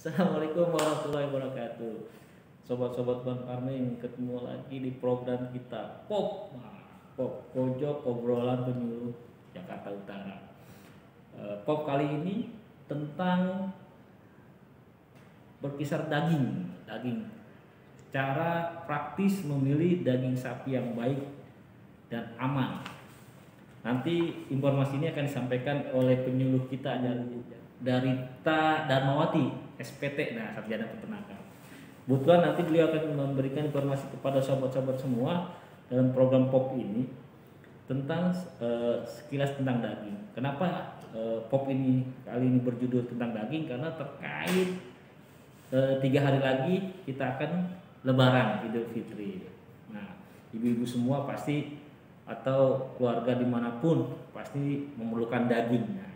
Assalamualaikum warahmatullahi wabarakatuh. Sobat-sobat Bang Parming, ketemu lagi di program kita Pop. Pop Pojok Obrolan Penyuluh Jakarta Utara. Pop kali ini tentang berkisar daging. Cara praktis memilih daging sapi yang baik dan aman. Nanti informasi ini akan disampaikan oleh penyuluh kita dari Ta Darmawati, SPT, Sarjana Peternakan. Kebetulan nanti beliau akan memberikan informasi kepada sobat-sobat semua dalam program POP ini tentang sekilas tentang daging. Kenapa POP ini kali ini berjudul tentang daging? Karena terkait 3 hari lagi kita akan Lebaran Idul Fitri. Nah, ibu-ibu semua pasti atau keluarga dimanapun pasti memerlukan daging. Nah,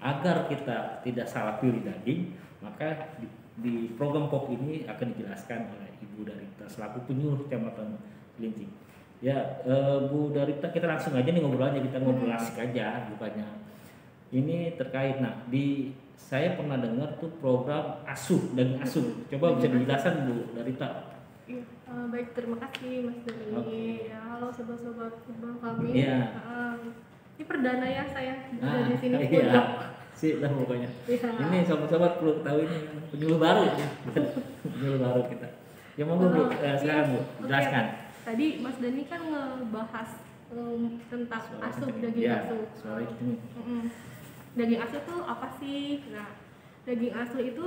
agar kita tidak salah pilih daging, maka di program POP ini akan dijelaskan oleh Ibu Darita selaku penyuluh Kecamatan Cilincing. Ya, Bu Darita, kita langsung aja nih ngobrolnya, kita ngobrol asik aja, bukannya ini terkait. Nah, saya pernah dengar tuh program daging asuh. Coba bisa dijelaskan Bu Darita. Ya, baik, terima kasih Mas Dani. Okay. Ya, halo sobat-sobat Bang kami. Yeah. Ini perdana ya saya di sini. Iya. Sih lah pokoknya. Ya. Ini sobat-sobat perlu tahu ini penyuluh baru ya. Penyuluh baru kita. Ya monggo Bu, silakan Bu, jelaskan. Tadi Mas Dani kan ngebahas tentang daging asuh. Daging asuh itu apa sih? Nah, daging asuh itu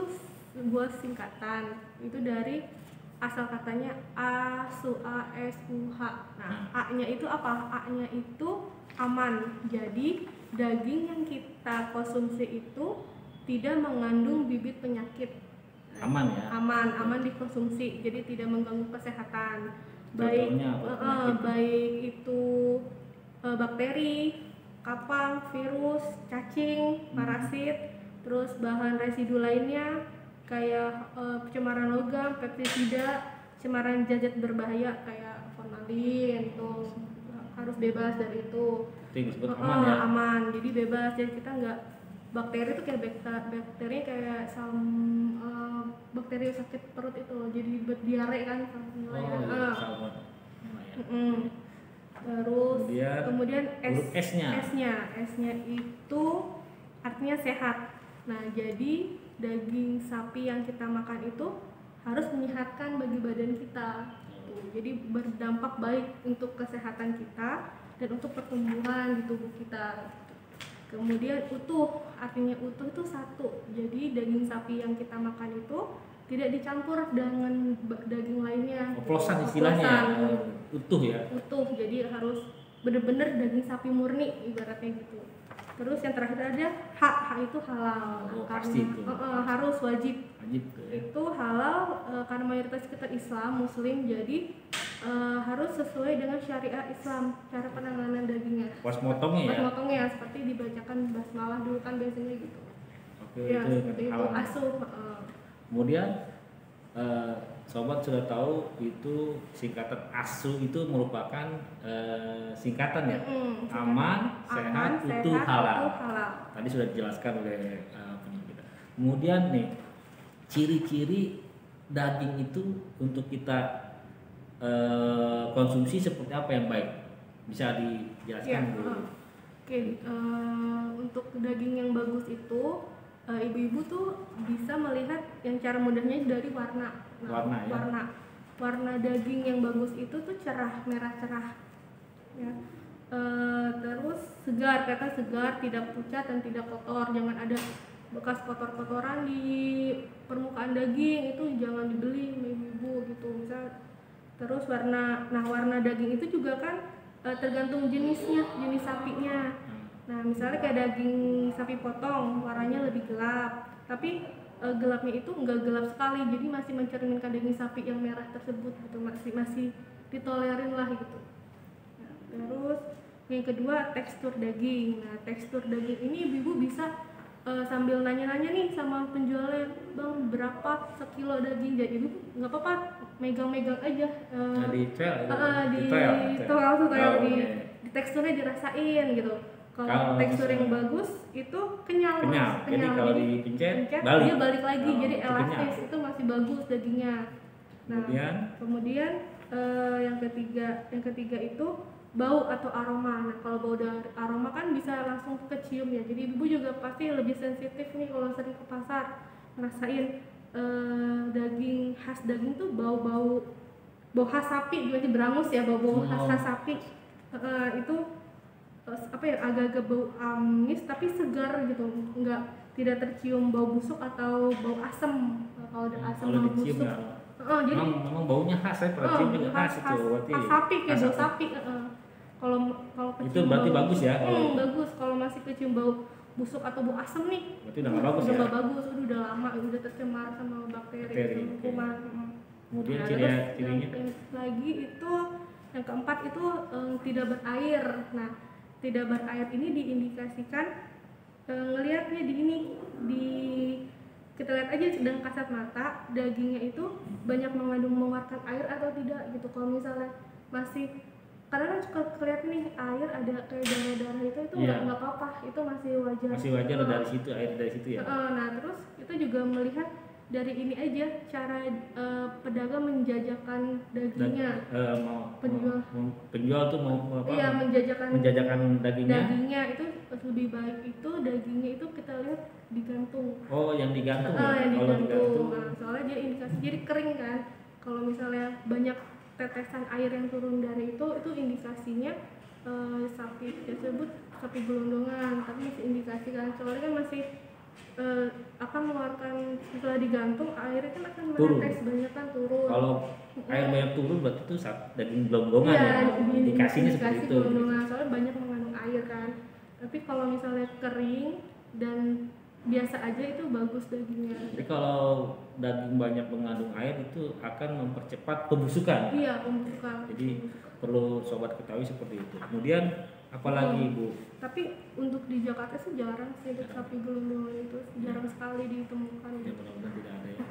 sebuah singkatan. Itu dari asal katanya asuh, A-S-U-H. Nah, A-nya itu apa? A-nya itu aman. Jadi daging yang kita konsumsi itu tidak mengandung bibit penyakit. Aman ya? Aman dikonsumsi. Jadi tidak mengganggu kesehatan. Baik itu bakteri, kapang, virus, cacing, parasit, terus bahan residu lainnya kayak pencemaran logam, pestisida, pencemaran zat berbahaya kayak formalin, itu harus bebas dari itu. Aman ya? Aman, jadi bebas. Jadi kita nggak, bakteri itu kayak bakteri kayak bakteri sakit perut itu, jadi diare kan. Terus kemudian S-nya itu artinya sehat. Nah, jadi daging sapi yang kita makan itu harus menyehatkan bagi badan kita. Jadi berdampak baik untuk kesehatan kita dan untuk pertumbuhan di tubuh kita. Kemudian utuh, artinya utuh itu satu. Jadi daging sapi yang kita makan itu tidak dicampur dengan daging lainnya. Oplosan istilahnya. Utuh ya. Utuh, jadi harus benar-benar daging sapi murni ibaratnya gitu. Terus yang terakhir ada H itu halal. Pasti itu. Harus wajib. Ya. Itu halal karena mayoritas kita Islam, Muslim, jadi harus sesuai dengan syariat Islam cara penanganan dagingnya. Pas motongnya seperti dibacakan basmalah dulu kan biasanya gitu. Oke, ya, seperti itu asuh. Kemudian sobat sudah tahu itu singkatan asuh itu merupakan singkatan ya, aman, sehat, utuh, halal. Tadi sudah dijelaskan oleh penyuluh kita. Kemudian nih ciri-ciri daging itu untuk kita konsumsi seperti apa yang baik, bisa dijelaskan dulu? Oke, untuk daging yang bagus itu ibu-ibu tuh bisa melihat yang cara mudahnya dari warna. Warna daging yang bagus itu tuh merah cerah ya. Terus segar, tidak pucat dan tidak kotor. Jangan ada bekas kotoran di permukaan daging, itu jangan dibeli ibu-ibu gitu. Terus warna daging itu juga kan tergantung jenis sapinya. Nah, misalnya kayak daging sapi potong warnanya lebih gelap, tapi gelapnya itu enggak gelap sekali, jadi masih mencerminkan daging sapi yang merah tersebut gitu, masih ditolerin lah gitu. Nah, terus yang kedua tekstur daging. Nah, tekstur daging ini ibu bisa sambil nanya-nanya nih sama penjualnya, Bang berapa sekilo daging? Jadi ibu nggak apa-apa megang-megang aja. Di teksturnya dirasain gitu. Kalau tekstur yang bagus itu kenyal. Jadi kalau dipencet balik. Dia balik lagi, jadi elastis, itu masih bagus dagingnya. Nah, kemudian yang ketiga itu bau atau aroma. Nah, kalau bau dari aroma kan bisa langsung kecium ya. Jadi ibu juga pasti lebih sensitif nih kalau sering ke pasar ngerasain daging khas daging tuh bau khas sapi, berarti berangus ya, bau khas sapi. Itu agak-agak bau amis tapi segar gitu, tidak tercium bau busuk atau bau asam. Kalau ada asam bau busuk jadi memang baunya khas ya, percium juga khas itu berarti khas sapi, kayak bau sapi. Kalau itu berarti bagus ya. Bagus. Kalau masih kecium bau busuk atau bau asam nih, berarti udah nggak bagus ya. Udah lama, udah tercemar sama bakteri kuman. Kemudian cirinya lagi itu yang keempat itu tidak berair. Nah, tidak berair ini diindikasikan ngelihatnya kita lihat aja sedang kasat mata dagingnya itu banyak mengeluarkan air atau tidak gitu. Kalau misalnya masih, karena kan suka kelihatan nih air ada kayak darah-darah itu nggak apa-apa, itu masih wajar. Dari situ, air dari situ ya. Nah, terus itu juga melihat dari ini aja cara pedagang menjajakan dagingnya. Penjual tuh mau apa? Iya, menjajakan dagingnya itu lebih baik itu dagingnya itu kita lihat digantung. Yang digantung. Yang digantung. Nah, soalnya dia indikasi jadi kering kan. Kalau misalnya banyak tetesan air yang turun dari itu indikasinya sapi tersebut sapi gelondongan, tapi masih indikasi kan, soalnya kan masih akan mengeluarkan, setelah digantung airnya kan akan menetes banyak kan turun. Kalau air banyak turun berarti itu daging gelondongan ya. Indikasinya seperti itu. Gelondongan, soalnya banyak mengandung air kan. Tapi kalau misalnya kering dan biasa aja itu bagus dagingnya. Jadi kalau daging banyak mengandung air itu akan mempercepat pembusukan. Iya, pembusukan. Jadi perlu sobat ketahui seperti itu. Kemudian apalagi Bu? Tapi untuk di Jakarta sih jarang sih sapi gelondongan itu, jarang sekali ditemukan. Ya, mudah-mudahan tidak ada ya.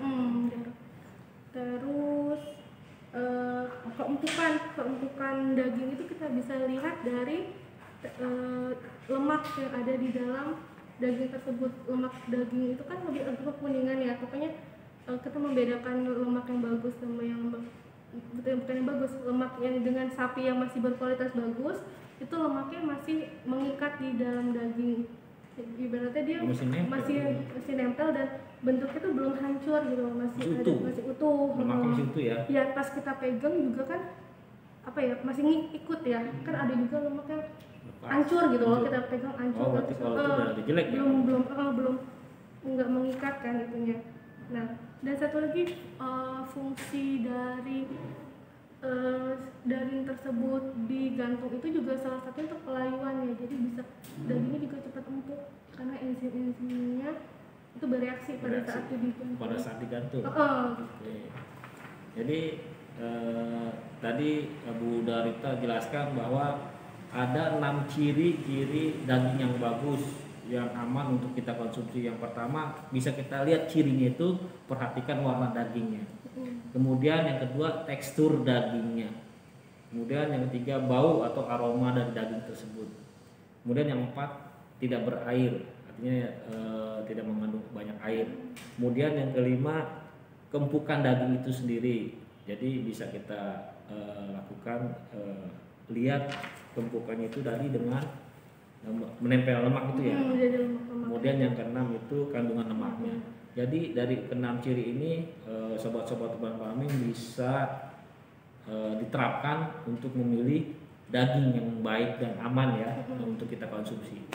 Jarang. Terus keempukan daging itu kita bisa lihat dari lemak yang ada di dalam daging tersebut. Lemak daging itu kan lebih agak kuningan ya, pokoknya kita membedakan lemak yang bagus sama yang bukan yang bagus. Lemak yang dengan sapi yang masih berkualitas bagus itu lemaknya masih mengikat di dalam daging, ibaratnya dia masih nempel dan bentuknya itu belum hancur gitu, masih utuh. Lemaknya masih utuh ya. Ya, pas kita pegang juga kan masih ngikut ya, kan ada juga lemaknya hancur gitu loh, kita pegang hancur. Berarti kalau itu udah jelek ya? Belum nggak mengikat kan itunya. Nah, dan satu lagi fungsi dari daging tersebut digantung itu juga salah satu untuk pelayuan ya, jadi bisa dagingnya juga cepat empuk karena enzim-enzimnya itu bereaksi pada saat digantung. Jadi tadi Bu Darita jelaskan bahwa ada 6 ciri-ciri daging yang bagus, yang aman untuk kita konsumsi. Yang pertama, bisa kita lihat cirinya itu, perhatikan warna dagingnya. Kemudian yang kedua, tekstur dagingnya. Kemudian yang ketiga, bau atau aroma dari daging tersebut. Kemudian yang keempat, tidak berair, artinya tidak mengandung banyak air. Kemudian yang kelima, keempukan daging itu sendiri. Jadi bisa kita lakukan lihat keempukannya itu tadi dengan menempel lemak itu ya. Kemudian yang keenam itu kandungan lemaknya. Jadi dari keenam ciri ini sobat-sobat Teman Farming bisa diterapkan untuk memilih daging yang baik dan aman ya untuk kita konsumsi.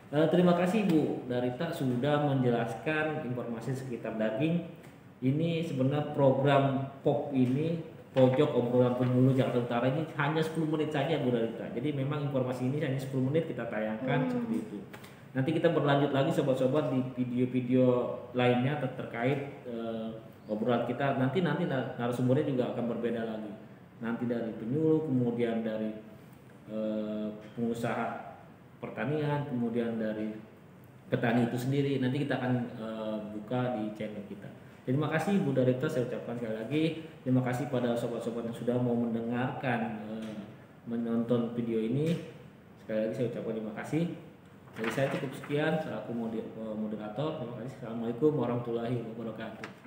Terima kasih Bu Darita sudah menjelaskan informasi sekitar daging. Ini sebenarnya program POP ini, Pojok Obrolan Penyuluh Jakarta Utara, ini hanya 10 menit saja Bu Darita. Jadi memang informasi ini hanya 10 menit kita tayangkan seperti itu. Nanti kita berlanjut lagi sobat-sobat di video-video lainnya terkait obrolan kita. Nanti narasumbernya juga akan berbeda lagi. Nanti dari penyuluh, kemudian dari pengusaha pertanian, kemudian dari petani itu sendiri. Nanti kita akan buka di channel kita. Terima kasih Bu Darita, saya ucapkan sekali lagi. Terima kasih pada sobat-sobat yang sudah mau mendengarkan, menonton video ini. Sekali lagi saya ucapkan terima kasih. Dari saya cukup sekian selaku moderator. Terima kasih. Assalamualaikum warahmatullahi wabarakatuh.